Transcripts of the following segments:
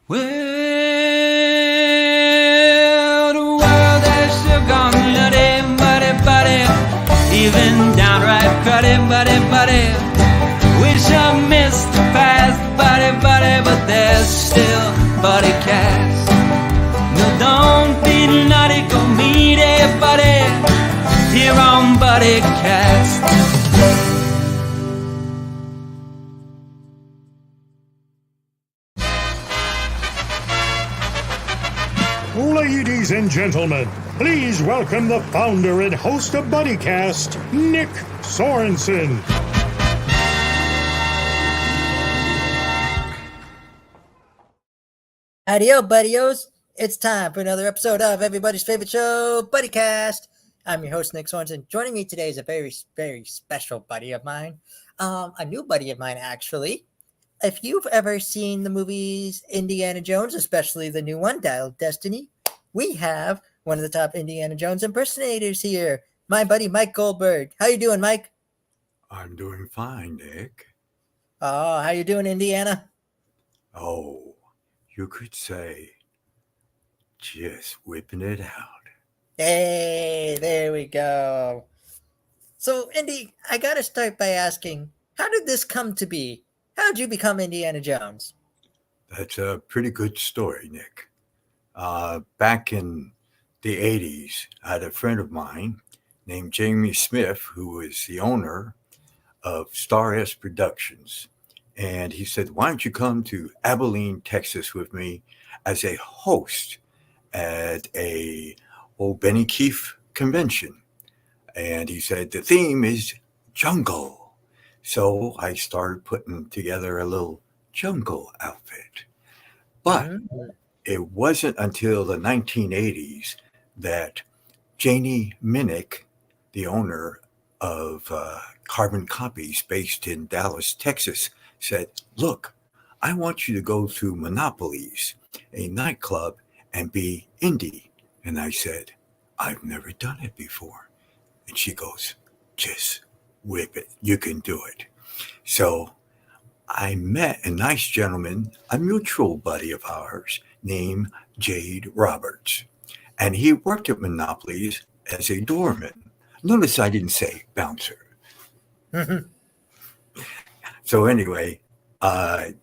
Well, the world has still gone nutty, buddy, even downright cruddy, buddy. We just missed the past, buddy, but there's still Buddycast. No, don't be naughty, go meet a buddy here on Buddycast. Ladies and gentlemen, please welcome the founder and host of Buddycast, Nick Sorensen. Howdy-o, buddy-os. It's time for another episode of everybody's favorite show, Buddycast. I'm your host, Nick Sorensen. Joining me today is a very, very special buddy of mine. A new buddy of mine, actually. If you've ever seen the movies Indiana Jones, especially the new one, Dial of Destiny, we have one of the top Indiana Jones impersonators here, my buddy Mike Goldberg. How you doing, Mike? I'm doing fine, Nick. Oh, how you doing, Indiana? Oh, you could say just whipping it out. Hey, there we go. So, Indy, I got to start by asking, how did this come to be? How did you become Indiana Jones? That's a pretty good story, Nick. Back in the 80s, I had a friend of mine named Jamie Smith, who was the owner of Star S Productions. And he said, why don't you come to Abilene, Texas with me as a host at a old Benny Keefe convention? And he said, the theme is jungle. So I started putting together a little jungle outfit. But it wasn't until the 1980s that Janie Minnick, the owner of Carbon Copies based in Dallas, Texas, said, look, I want you to go to Monopolies, a nightclub, and be indie. And I said, I've never done it before. And she goes, just whip it. You can do it. So I met a nice gentleman, a mutual buddy of ours named Jade Roberts. And he worked at Monopolies as a doorman. Notice I didn't say bouncer. So anyway,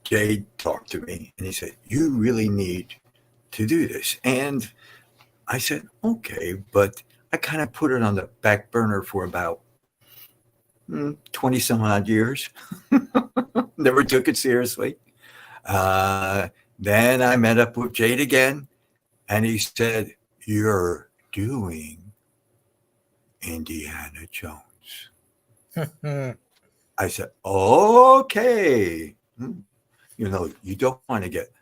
Jade talked to me and he said, you really need to do this. And I said, okay, but I kind of put it on the back burner for about 20 some odd years. Never took it seriously. Then I met up with Jade again and he said, you're doing Indiana Jones. I said, okay. You know, you don't want to get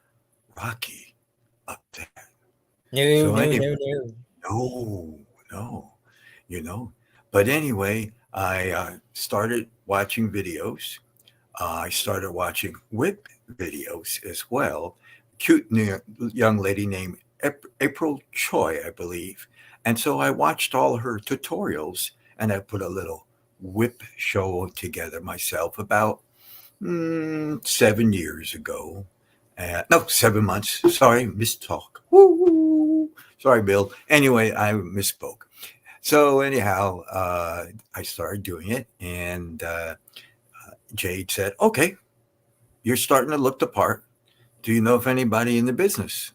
Rocky up there. No. You know. But anyway, I started watching videos. I started watching whip videos as well. Cute young lady named April Choi, I believe. And so I watched all her tutorials and I put a little whip show together myself about 7 years ago. 7 months. Sorry, mistalk. Woo! Sorry, Bill. Anyway, I misspoke. So anyhow, I started doing it and Jade said, okay, you're starting to look the part. Do you know if anybody in the business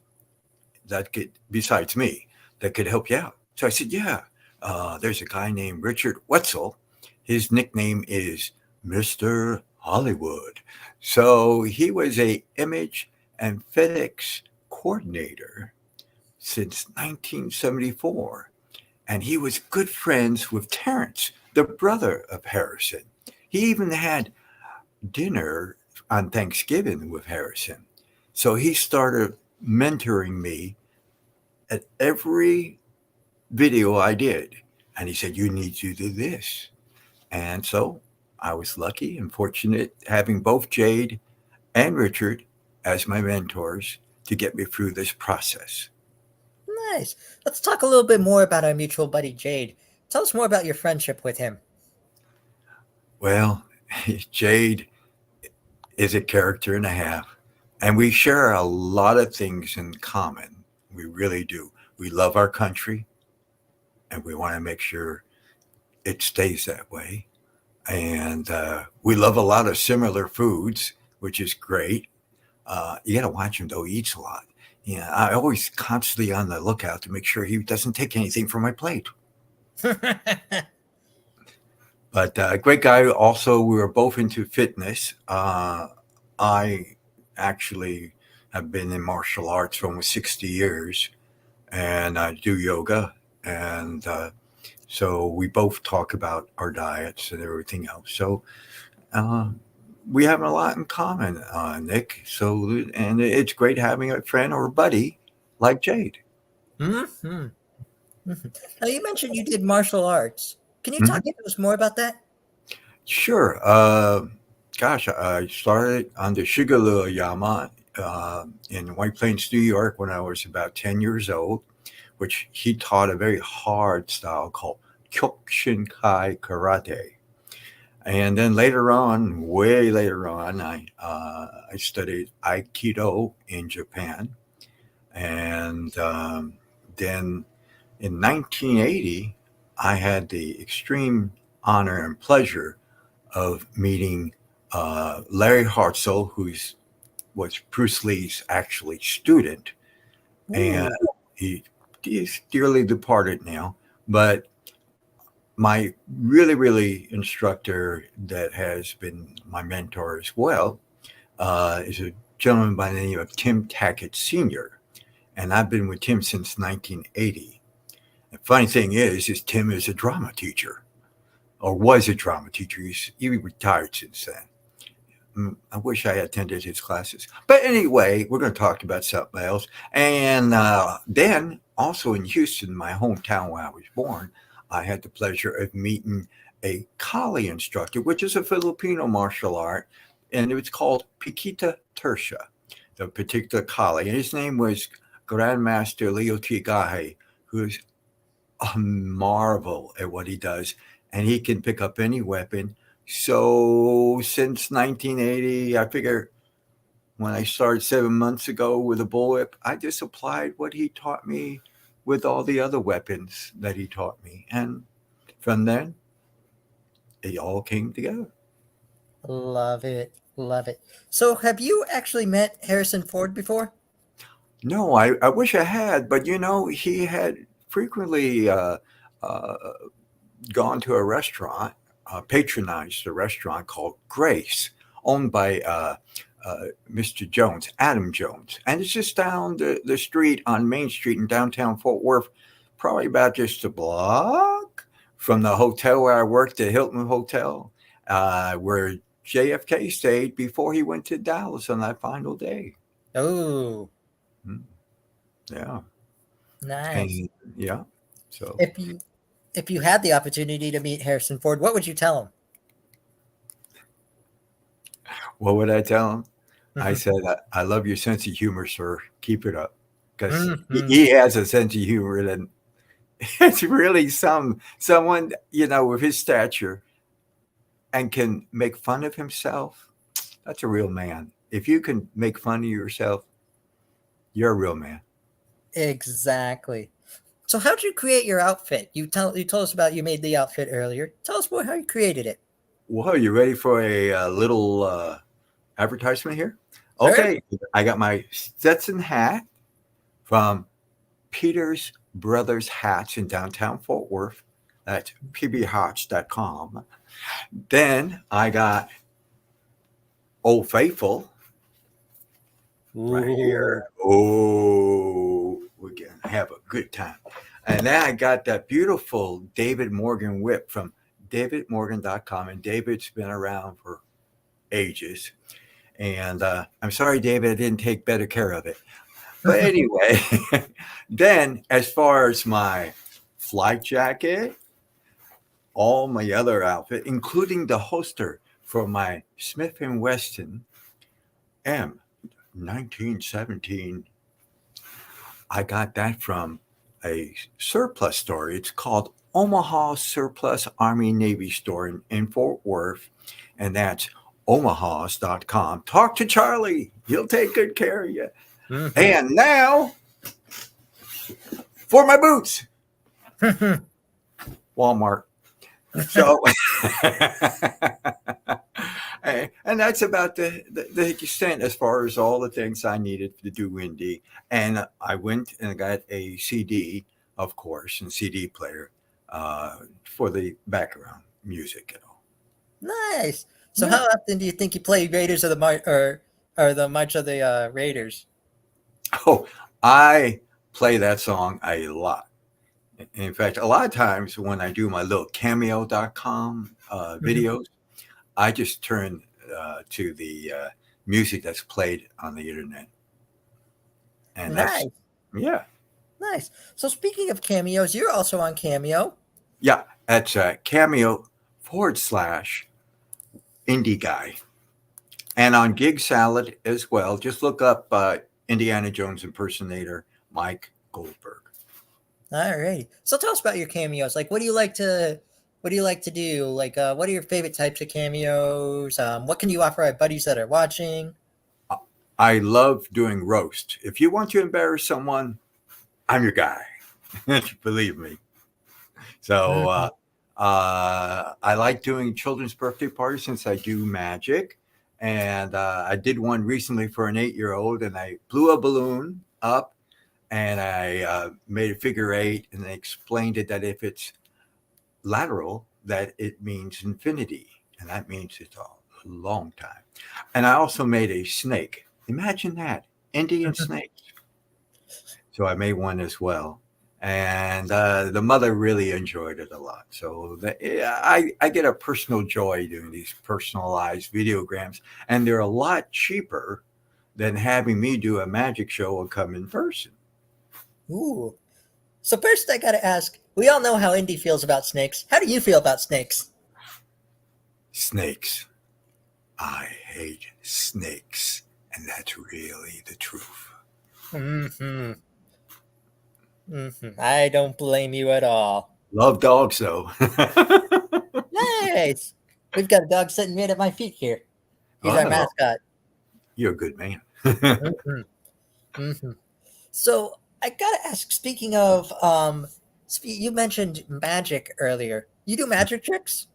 that could, besides me, that could help you out? So I said, yeah, there's a guy named Richard Wetzel. His nickname is Mr. Hollywood. So he was a image and FedEx coordinator since 1974. And he was good friends with Terrence, the brother of Harrison. He even had dinner on Thanksgiving with Harrison. So he started mentoring me at every video I did. And he said, you need to do this. And so I was lucky and fortunate having both Jade and Richard as my mentors to get me through this process. Nice. Let's talk a little bit more about our mutual buddy, Jade. Tell us more about your friendship with him. Well, Jade is a character and a half. And we share a lot of things in common. We really do. We love our country, and we want to make sure it stays that way. And we love a lot of similar foods, which is great. You got to watch him, though. He eats a lot. Yeah, I always constantly on the lookout to make sure he doesn't take anything from my plate. But great guy. Also, we were both into fitness. I actually have been in martial arts for almost 60 years, and I do yoga. And so we both talk about our diets and everything else. So uh, we have a lot in common, Nick. So, and it's great having a friend or a buddy like Jade. Mhm. Mhm. Now, you mentioned you did martial arts. Can you Mhm. talk to us more about that? Sure. Gosh, I started on the Shigalua Yama in White Plains, New York, when I was about 10 years old, which he taught a very hard style called Kyokushinkai Karate. And then later on, way later on, I studied Aikido in Japan. And then in 1980, I had the extreme honor and pleasure of meeting Larry Hartzell, was Bruce Lee's actually student, and Ooh. he is dearly departed now. But my really instructor that has been my mentor as well is a gentleman by the name of Tim Tackett Sr., and I've been with Tim since 1980. The funny thing is Tim is a drama teacher, or was a drama teacher. He retired since then. I wish I attended his classes. But anyway, we're going to talk about something else. And then also in Houston, my hometown where I was born, I had the pleasure of meeting a Kali instructor, which is a Filipino martial art, and it was called Pikita Tersha, the particular Kali. And his name was Grandmaster Leo Tigahe, who's a marvel at what he does, and he can pick up any weapon. So since 1980, I figure when I started 7 months ago with a bullwhip, I just applied what he taught me with all the other weapons that he taught me. And from then, it all came together. Love it. Love it. So, have you actually met Harrison Ford before? No, I wish I had, but he had frequently uh, gone to a restaurant, patronized a restaurant called Grace, owned by Mr. Jones, Adam Jones. And it's just down the street on Main Street in downtown Fort Worth, probably about just a block from the hotel where I worked, the Hilton Hotel, where JFK stayed before he went to Dallas on that final day. Oh, Mm, Yeah. nice. And yeah. So If you if you had the opportunity to meet Harrison Ford, what would you tell what would I tell him? I him? said, I love your sense of humor, sir. Keep it up. Because Mhm. he has a sense of humor that it's really someone, with his stature and can make fun of himself. That's a real man. If you can make fun of yourself, you're a real man. Exactly. So, how'd you create your outfit? You told us about you made the outfit earlier. Tell us more how you created it. Well, you ready for a little advertisement here? Sure. Okay. I got my Stetson hat from Peter's Brothers Hats in downtown Fort Worth. That's pbhats.com. Then I got Old Faithful right Ooh. here. Oh, we're going to have a good time. And then I got that beautiful David Morgan whip from davidmorgan.com. And David's been around for ages. And I'm sorry, David, I didn't take better care of it. But anyway, then as far as my flight jacket, all my other outfit, including the holster for my Smith & Wesson M 1917, I got that from a surplus store. It's called Omaha Surplus Army Navy Store in Fort Worth, and that's omahas.com. Talk to Charlie. He'll take good care of you. Mm-hmm. And now for my boots. Walmart. So, and that's about the extent as far as all the things I needed to do indie. And I went and got a CD, of course, and CD player for the background music and all. Nice. So, Yeah. how often do you think you play Raiders of the March or the March of the Raiders? Oh, I play that song a lot. In fact, a lot of times when I do my little cameo.com videos, I just turn to the music that's played on the internet. And Nice. yeah. Nice. So, speaking of cameos, you're also on Cameo. Yeah, that's cameo/indie guy. And on Gig Salad as well, just look up Indiana Jones impersonator Mike Goldberg. All right. So tell us about your cameos. Like, what do you like to do? Like, what are your favorite types of cameos? What can you offer our buddies that are watching? I love doing roast. If you want to embarrass someone, I'm your guy. Believe me. So I like doing children's birthday parties since I do magic. And I did one recently for an 8-year-old, and I blew a balloon up and I made a figure 8, and I explained it that if it's lateral, that it means infinity. And that means it's a long time. And I also made a snake. Imagine that, Indian snakes. So I made one as well. And the mother really enjoyed it a lot. So I get a personal joy doing these personalized videograms. And they're a lot cheaper than having me do a magic show and come in person. Ooh. So first, I gotta ask. We all know how Indy feels about snakes. How do you feel about snakes? Snakes. I hate snakes. And that's really the truth. Mm-hmm. I don't blame you at all. Love dogs, though. Nice. We've got a dog sitting right at my feet here. He's our mascot. You're a good man. So I gotta ask. Speaking of, you mentioned magic earlier. You do magic tricks?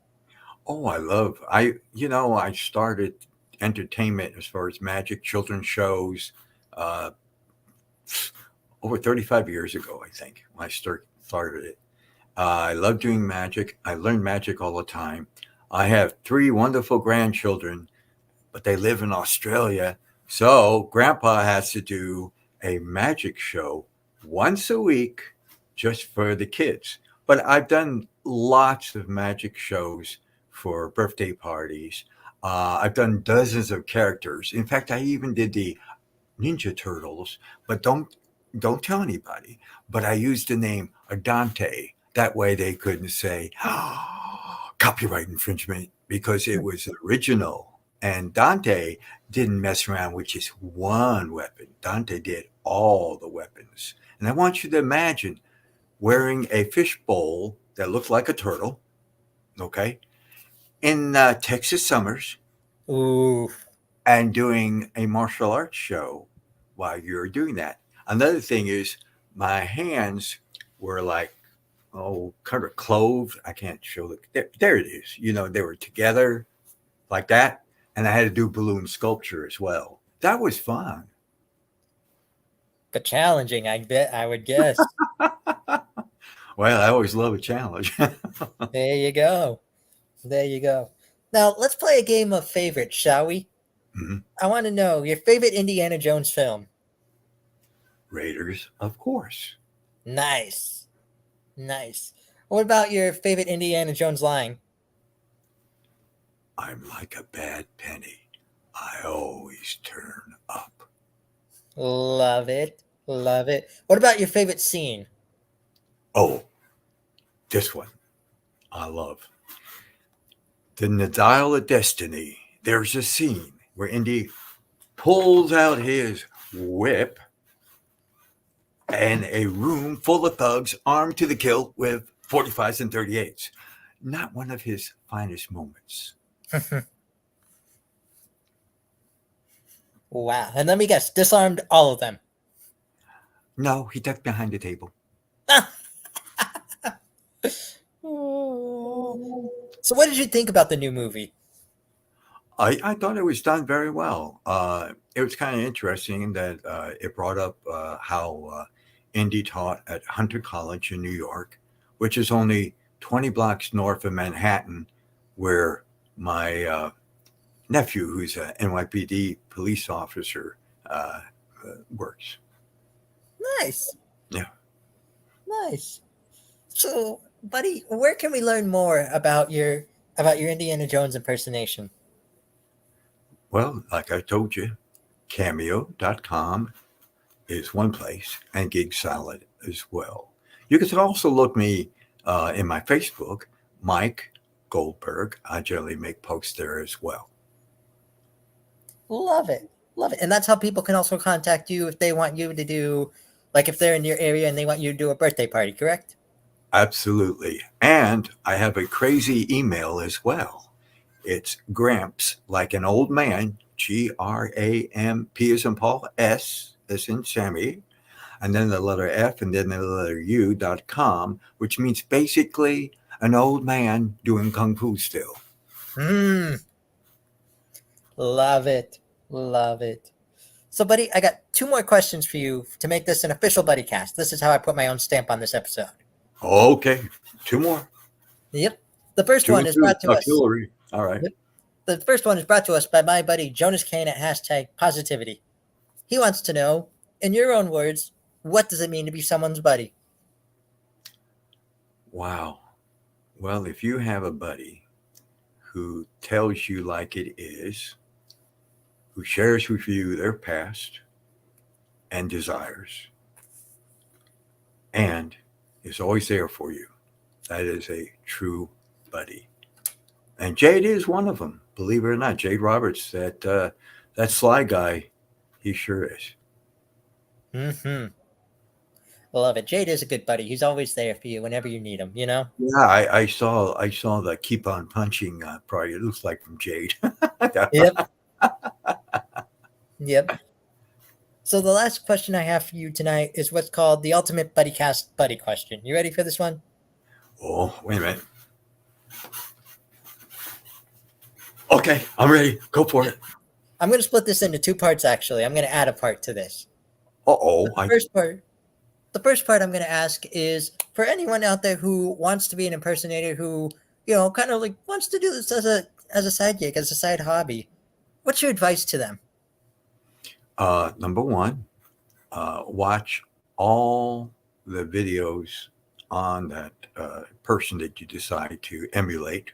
Oh, I started entertainment as far as magic children's shows over 35 years ago, I think, when I started it. I love doing magic. I learn magic all the time. I have 3 wonderful grandchildren, but they live in Australia. So Grandpa has to do a magic show once a week just for the kids. But I've done lots of magic shows for birthday parties. I've done dozens of characters. In fact, I even did the Ninja Turtles, but don't tell anybody. But I used the name Dante. That way they couldn't say copyright infringement because it was original. And Dante didn't mess around with just one weapon. Dante did all the weapons. And I want you to imagine wearing a fishbowl that looked like a turtle, okay, in Texas summers. Ooh. And doing a martial arts show while you're doing that. Another thing is my hands were like, kind of clove. I can't show it. There it is. They were together like that. And I had to do balloon sculpture as well. That was fun. But challenging, I would guess. Well, I always love a challenge. There you go. Now, let's play a game of favorites, shall we? Mm-hmm. I want to know your favorite Indiana Jones film. Raiders, of course. Nice. What about your favorite Indiana Jones line? I'm like a bad penny. I always turn up. Love it. What about your favorite scene? Oh, this one I love. In the Dial of Destiny, there's a scene where Indy pulls out his whip and a room full of thugs armed to the kill with 45s and 38s. Not one of his finest moments. Wow. And let me guess, disarmed all of them. No, he ducked behind the table. So what did you think about the new movie? I thought it was done very well. It was kind of interesting that it brought up how Indy taught at Hunter College in New York, which is only 20 blocks north of Manhattan, where my nephew, who's an NYPD police officer, works. Nice. Yeah. Nice. So, buddy, where can we learn more about your Indiana Jones impersonation? Well, like I told you, cameo.com is one place, and Gig Salad as well. You can also look me in my Facebook, Mike Goldberg. I generally make posts there as well. Love it. Love it. And that's how people can also contact you if they want you to do, like if they're in your area and they want you to do a birthday party, correct? Absolutely. And I have a crazy email as well. It's Gramps, like an old man, Gramp as in Paul, S as in Sammy, and then the letter F and then the letter U.com, which means basically an old man doing Kung Fu still. Love it. Love it. So, buddy, I got 2 more questions for you to make this an official Buddycast. This is how I put my own stamp on this episode. Okay. 2 more. Yep. The first 2 one and is 2, brought to us. artillery. All right. Yep. The first one is brought to us by my buddy Jonas Kane at #positivity. He wants to know, in your own words, what does it mean to be someone's buddy? Wow. Well, if you have a buddy who tells you like it is, who shares with you their past and desires, and is always there for you, that is a true buddy. And Jade is one of them, believe it or not. Jade Roberts, that sly guy, he sure is. Mm-hmm. Love it. Jade is a good buddy. He's always there for you whenever you need him, you know? Yeah, I saw the Keep On Punching part. It looks like from Jade. Yep. Yep. So the last question I have for you tonight is what's called the Ultimate Buddycast Buddy Question. You ready for this one? Oh, wait a minute. Okay, I'm ready. Go for it. I'm going to split this into 2 parts, actually. I'm going to add a part to this. Uh-oh. The first part I'm going to ask is for anyone out there who wants to be an impersonator, who, you know, kind of like wants to do this as a side gig, as a side hobby. What's your advice to them? Number 1, watch all the videos on that person that you decide to emulate.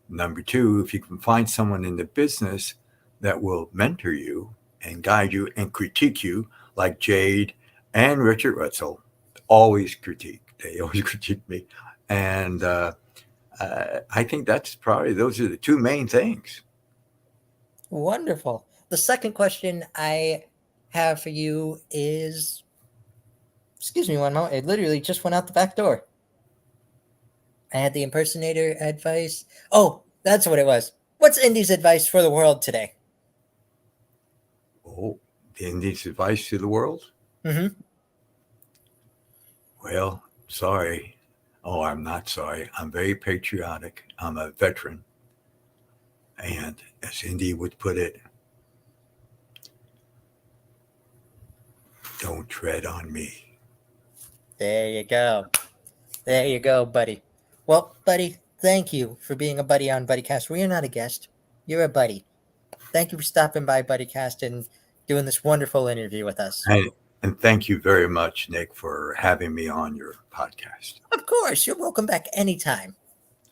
Number 2, if you can find someone in the business that will mentor you and guide you and critique you, like Jade and Richard Wetzel, always critique. They always critique me. And I think those are the 2 main things. Wonderful. The second question I have for you is, excuse me one moment, it literally just went out the back door. I had the impersonator advice. Oh, that's what it was. What's Indy's advice for the world today? Oh, Indy's advice to the world? Mm-hmm. Well, sorry. Oh, I'm not sorry. I'm very patriotic. I'm a veteran. And as Indy would put it, don't tread on me. There you go. There you go, buddy. Well, buddy, thank you for being a buddy on Buddycast. Well, you're not a guest. You're a buddy. Thank you for stopping by Buddycast and doing this wonderful interview with us. And thank you very much, Nick, for having me on your podcast. Of course. You're welcome back anytime.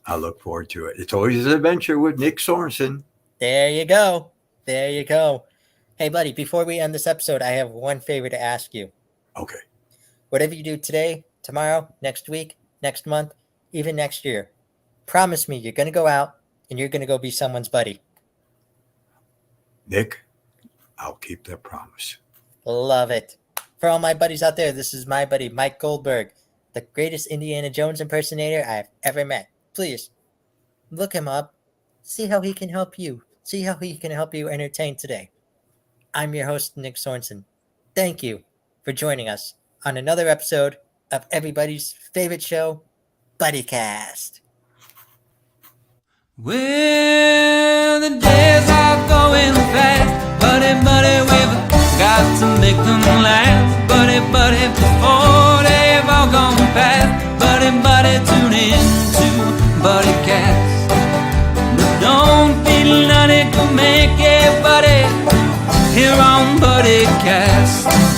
I look forward to it. It's always an adventure with Nick Sorensen. There you go. There you go. Hey, buddy, before we end this episode, I have one favor to ask you. Okay. Whatever you do today, tomorrow, next week, next month, even next year, promise me you're going to go out and you're going to go be someone's buddy. Nick, I'll keep that promise. Love it. For all my buddies out there, this is my buddy, Mike Goldberg, the greatest Indiana Jones impersonator I've ever met. Please, look him up. See how he can help you. See how he can help you entertain today. I'm your host, Nick Sorensen. Thank you for joining us on another episode of everybody's favorite show, Buddycast. Well, the days are going fast, buddy, we've got to make them last, buddy, before they've all gone past, buddy, tune in to Buddycast. But don't be nutty, go make it, buddy, here on Buddycast.